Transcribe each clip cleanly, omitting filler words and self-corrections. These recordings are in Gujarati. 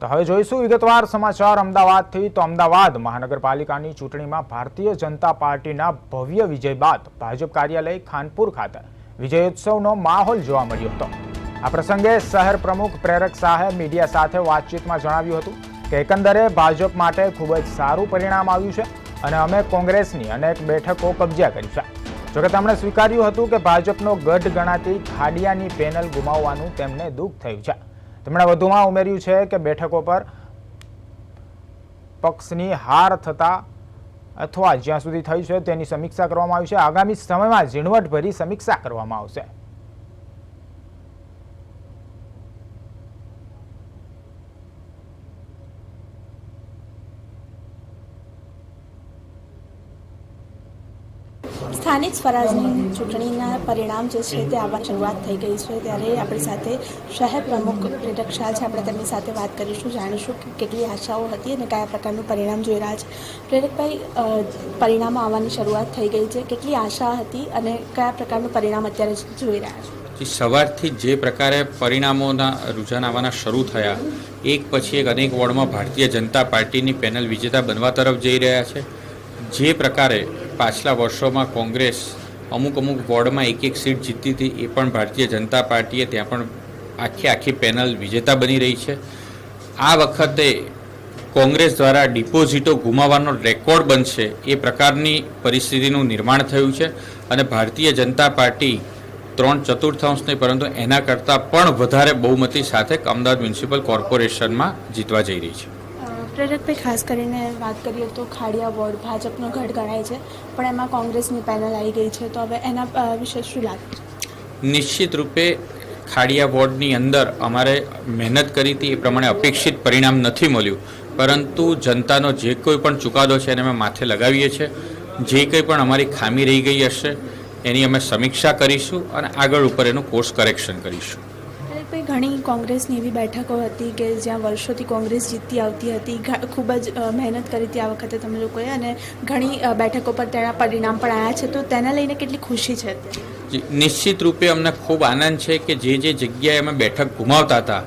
તો હવે જોઈશું વિગતવાર સમાચાર અમદાવાદથી। તો અમદાવાદ મહાનગરપાલિકાની ચૂંટણીમાં ભારતીય જનતા પાર્ટીના ભવ્ય વિજય બાદ ભાજપ કાર્યાલય ખાનપુર ખાતે વિજયોત્સવનો માહોલ જોવા મળ્યો હતો। આ પ્રસંગે શહેર પ્રમુખ પ્રેરક શાહે મીડિયા સાથે વાતચીતમાં જણાવ્યું હતું કે એકંદરે ભાજપ માટે ખૂબ જ સારું પરિણામ આવ્યું છે અને અમે કોંગ્રેસની અનેક બેઠકો કબજા કરી છે। જોકે તેમણે સ્વીકાર્યું હતું કે ભાજપનો ગઢ ગણાતી ખાડિયાની પેનલ ગુમાવવાનું તેમને દુઃખ થયું છે। તેમણે વધુમાં ઉમેર્યું છે કે બેઠકો પર પક્ષની હાર થતા અથવા જ્યાં સુધી થઈ છે તેની સમીક્ષા કરવામાં આવી છે। આગામી સમયમાં ઝીણવટભરી સમીક્ષા કરવામાં આવશે। સ્થાનિક સ્વરાજની ચૂંટણીના પરિણામ જે છે તે આવવાની શરૂઆત થઈ ગઈ છે, ત્યારે આપણી સાથે શહેર પ્રમુખ પ્રેરક શાહ છે। આપણે તેમની સાથે વાત કરીશું, જાણીશું કે કેટલી આશાઓ હતી અને કયા પ્રકારનું પરિણામ જોઈ રહ્યા છે। પ્રેરકભાઈ, પરિણામો આવવાની શરૂઆત થઈ ગઈ છે, કેટલી આશા હતી અને કયા પ્રકારનું પરિણામ અત્યારે જોઈ રહ્યા છો? સવારથી જે પ્રકારે પરિણામોના રુઝાન આવવાના શરૂ થયા, એક પછી એક અનેક વોર્ડમાં ભારતીય જનતા પાર્ટીની પેનલ વિજેતા બનવા તરફ જઈ રહ્યા છે। જે પ્રકારે પાછલા વર્ષોમાં કોંગ્રેસ અમુક વોર્ડમાં એક સીટ જીતતી હતી, એ પણ ભારતીય જનતા પાર્ટીએ ત્યાં પણ આખી પેનલ વિજેતા બની રહી છે। આ વખતે કોંગ્રેસ દ્વારા ડિપોઝિટો ગુમાવવાનો રેકોર્ડ બનશે એ પ્રકારની પરિસ્થિતિનું નિર્માણ થયું છે અને ભારતીય જનતા પાર્ટી 3/4 નહીં પરંતુ એના કરતાં પણ વધારે બહુમતી સાથે અમદાવાદ મ્યુનિસિપલ કોર્પોરેશનમાં જીતવા જઈ રહી છે। પ્રેરકભાઈ, ખાસ કરીને વાત કરીએ તો ખાડિયા વોર્ડ ભાજપનો ગઢ ગણાય છે, પણ એમાં કોંગ્રેસની પેનલ આવી ગઈ છે, તો હવે એના વિશે શું લાગે છે? નિશ્ચિત રૂપે ખાડિયા વોર્ડની અંદર અમારે મહેનત કરી હતી એ પ્રમાણે અપેક્ષિત પરિણામ નથી મળ્યું, પરંતુ જનતાનો જે કોઈ પણ ચુકાદો છે એને અમે માથે લગાવીએ છીએ। જે કંઈ પણ અમારી ખામી રહી ગઈ હશે એની અમે સમીક્ષા કરીશું અને આગળ ઉપર એનું કોર્સ કરેક્શન કરીશું। ઘણી કોંગ્રેસની એવી બેઠકો હતી કે જ્યાં વર્ષોથી કોંગ્રેસ જીતતી આવતી હતી, ખૂબ જ મહેનત કરી હતી આ વખતે તમે લોકોએ, અને ઘણી બેઠકો પર તેના પરિણામ પણ આવ્યા છે, તો તેને લઈને કેટલી ખુશી છે? નિશ્ચિત રૂપે અમને ખૂબ આનંદ છે કે જે જગ્યાએ અમે બેઠક ગુમાવતા હતા,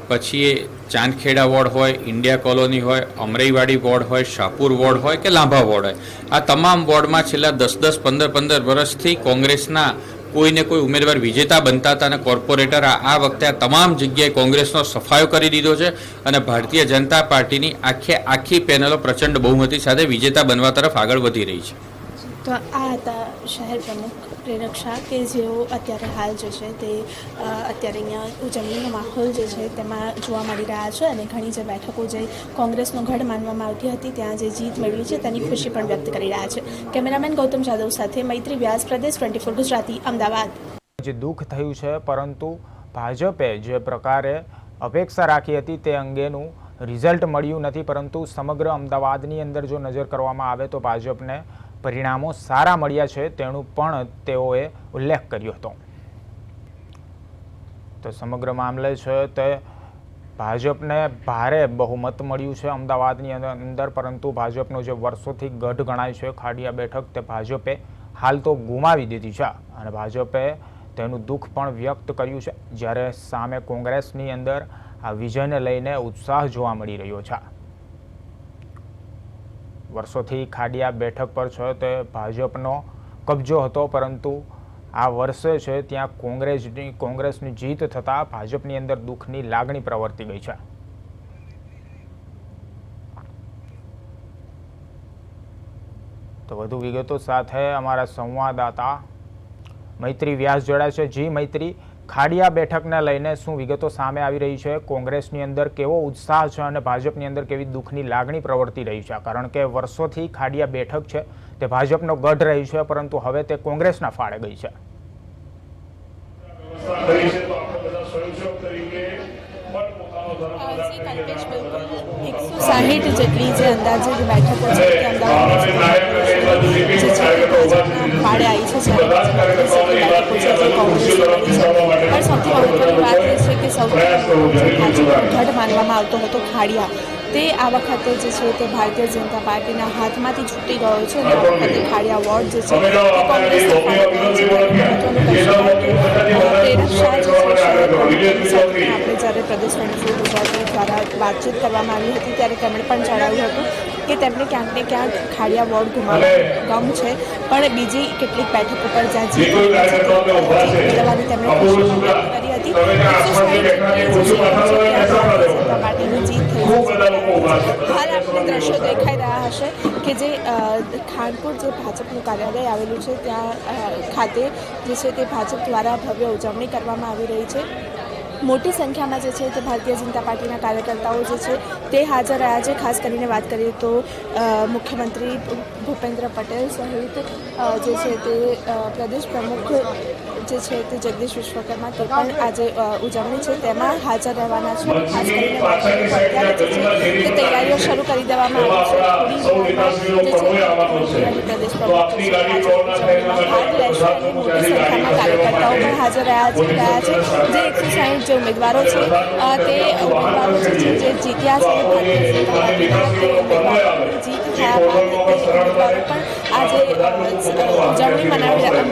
પછી એ ચાંદખેડા વોર્ડ હોય, ઇન્ડિયા કોલોની હોય, અમરાઈવાડી વોર્ડ હોય, શાહપુર વોર્ડ હોય કે લાંભા વોર્ડ હોય, આ તમામ વોર્ડમાં છેલ્લા 10, 15 વર્ષથી કોંગ્રેસના કોઈને કોઈ ઉમેદવાર વિજેતા બનતા હતા અને કોર્પોરેટર આ વખતે આ તમામ જગ્યાએ કોંગ્રેસનો સફાયો કરી દીધો છે અને ભારતીય જનતા પાર્ટીની આખી પેનલો પ્રચંડ બહુમતી સાથે વિજેતા બનવા તરફ આગળ વધી રહી છે। તો આ હતા શહેર પ્રમુખ પ્રેરક શાહ કે જેઓ અત્યારે હાલ જે છે તે અત્યારે અહીંયા ઉજવણીનો માહોલ જે છે તેમાં જોવા મળી રહ્યા છે અને ઘણી જે બેઠકો જે કોંગ્રેસનો ગઢ માનવામાં આવતી હતી ત્યાં જે જીત મેળવી છે તેની ખુશી પણ વ્યક્ત કરી રહ્યા છે। કેમેરામેન ગૌતમ જાદવ સાથે મૈત્રી વ્યાસ, પ્રદેશ 24 ગુજરાતી, અમદાવાદ। જે દુઃખ થયું છે, પરંતુ ભાજપે જે પ્રકારે અપેક્ષા રાખી હતી તે અંગેનું રિઝલ્ટ મળ્યું નથી, પરંતુ સમગ્ર અમદાવાદની અંદર જો નજર કરવામાં આવે તો ભાજપને પરિણામો સારા મળ્યા છે તેનું પણ તેઓએ ઉલ્લેખ કર્યો હતો। તો સમગ્ર મામલે છે તે ભાજપને ભારે બહુમત મળ્યું છે અમદાવાદની અંદર, પરંતુ ભાજપનો જે વર્ષોથી ગઢ ગણાય છે ખાડિયા બેઠક તે ભાજપે હાલ તો ગુમાવી દીધી છે અને ભાજપે તેનું દુઃખ પણ વ્યક્ત કર્યું છે, જ્યારે સામે કોંગ્રેસની અંદર આ વિજયને લઈને ઉત્સાહ જોવા મળી રહ્યો છે। વર્ષોથી ખાડિયા બેઠક પર છે તે ભાજપનો કબજો હતો, પરંતુ આ વર્ષે છે ત્યાં કોંગ્રેસની જીત થતાં ભાજપની અંદર દુઃખની લાગણી પ્રવર્તી ગઈ છે। તો વધુ વિગતો સાથે અમારા સંવાદદાતા મૈત્રી વ્યાસ જોડાય છે। જી મૈત્રી, ખાડિયા બેઠકને લઈને શું વિગતો સામે આવી રહી છે? કોંગ્રેસની અંદર કેવો ઉત્સાહ છે અને ભાજપની અંદર કેવી દુઃખની લાગણી પ્રવર્તી રહી છે? કારણ કે વર્ષોથી ખાડિયા બેઠક છે તે ભાજપનો ગઢ રહી છે, પરંતુ હવે તે કોંગ્રેસના ફાળે ગઈ છે। સાહીઠ જેટલી જે અંદાજે જે બેઠકો છે તે અમદાવાદ ફાળે આવી છે, પણ સૌથી મહત્વની વાત એ છે કે સૌથી ભાજપનો ગઢ માનવામાં આવતો હતો ખાડિયા, તે આ વખતે જે છે તે ભારતીય જનતા પાર્ટીના હાથમાંથી છૂટી ગયો છે અને આ વખતે ખાડિયા વોર્ડ જે છે તે કોંગ્રેસને ફાળો ગયો છે. મહત્વનું કહી શકાય કે પ્રેરક શાહ જે છે શહેર પ્રમુખની સાથે આપણે જ્યારે પ્રદેશ મહામંત્રી ગુજરાતી દ્વારા વાતચીત કરવામાં આવી હતી ત્યારે તેમણે પણ જણાવ્યું હતું કે તેમને ક્યાંક ને ક્યાંક ખાડિયા વોર્ડ ગુમાવવાનું ગમ છે, પણ બીજી કેટલીક બેઠકો પર જ્યાં જીત મેળવવાની તેમણે ખુશી વ્યક્ત કરી હતી. 160 જનતા પાર્ટીની જીત થઈ છે. હાલ આપણે દ્રશ્યો દેખાઈ રહ્યા હશે કે જે ખાનપુર જે ભાજપનું કાર્યાલય આવેલું છે ત્યાં ખાતે જે છે તે ભાજપ દ્વારા ભવ્ય ઉજવણી કરવામાં આવી રહી છે. મોટી સંખ્યામાં જે છે તે ભારતીય જનતા પાર્ટીના કાર્યકર્તાઓ જે છે તે હાજર રહ્યા છે. ખાસ કરીને વાત કરીએ તો મુખ્યમંત્રી ભૂપેન્દ્ર પટેલ સહિત જે છે તે પ્રદેશ પ્રમુખ જે છે તે જગદીશ વિશ્વકર્મા તે પણ આજે ઉજવણી છે તેમાં હાજર રહેવાના છે. ખાસ કરીને વાત કરીએ તો અત્યારે જે છે તે તૈયારીઓ શરૂ કરી દેવામાં આવી છે. થોડી વારમાં જે છે પ્રદેશ પ્રમુખ જે છે આજે ઉજવણીમાં ભાગ લેશે અને મોટી સંખ્યામાં કાર્યકર્તાઓ પણ હાજર રહ્યા છે. જે 160 જે ઉમેદવારો છે તે ઉમેદવારો જે છે જે જીત્યા છે ભારતીય જનતા પાર્ટીના તે ઉમેદવારોની જીત થયા બાદ તે ઉમેદવારો પણ આજે ઉજવણી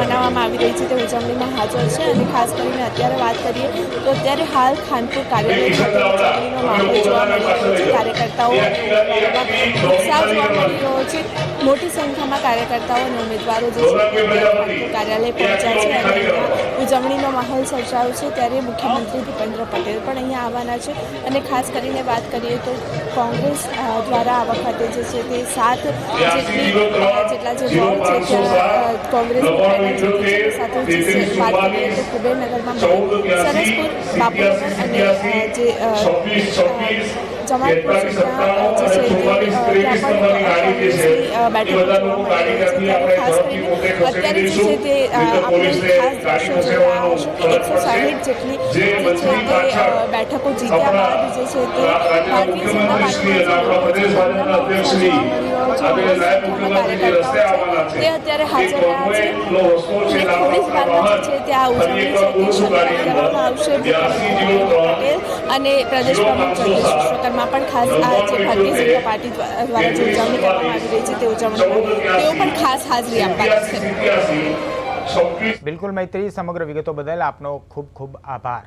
મનાવવામાં આવી રહી છે તે ઉજવણીમાં હાજર છે. અને ખાસ કરીને અત્યારે વાત કરીએ તો અત્યારે હાલ ખાનપુર કાર્યાલય ખાતે ઉજવણીનો માહોલ જોવા મળી રહ્યો છે. કાર્યકર્તાઓ અને ઉમેદવારોમાં ઉત્સાહ જોવા મળી રહ્યો છે. મોટી સંખ્યામાં કાર્યકર્તાઓ અને ઉમેદવારો જે છે ખાનપુર કાર્યાલય પહોંચ્યા છે અને અહીંયા ઉજવણીનો માહોલ સર્જાયો છે. ત્યારે મુખ્યમંત્રી ભૂપેન્દ્ર પટેલ પણ અહીંયા આવવાના છે. અને ખાસ કરીને વાત કરીએ તો કોંગ્રેસ દ્વારા આ વખતે જે છે તે 7 જેટલા જે વોર્ડ છે ત્યાં કોંગ્રેસની પેનલ જીતી છે. સાથે વાત કરીએ તો કુબેરનગરમાં સરસપુર, બાપુનગર અને જે જમાલપુર છે ત્યાં જે છે ત્યાં પણ કોંગ્રેસની બેઠકો જોવા મળી રહી છે. ત્યારે ખાસ કરીને અત્યારે જે છે તે આપણે ખાસ દ્રશ્યો જોઈ રહ્યા હશો કે 160 જેટલી જે છે તે બેઠકો જીત્યા બાદ જે છે તે ભારતીય જનતા પાર્ટીના કાર્યકર્તાઓ છે તે અત્યારે હાજર રહ્યા છે. અને થોડી જ વારમાં જે છે તે આ ઉજવણી છે તે શરૂ કરી દેવામાં આવશે. મુખ્યમંત્રી પટેલ અને પ્રદેશ પ્રમુખ જગદીશ વિશ્વકર્મા પણ ખાસ આ જે ભારતીય જનતા પાર્ટી દ્વારા જે ઉજવણી કરવામાં આવી રહી છે તે ઉજવણીમાં તેઓ પણ ખાસ હાજરી આપવાના છે. બિલકુલ મૈત્રી, સમગ્ર વિગતો બદલ આપનો ખૂબ ખૂબ આભાર.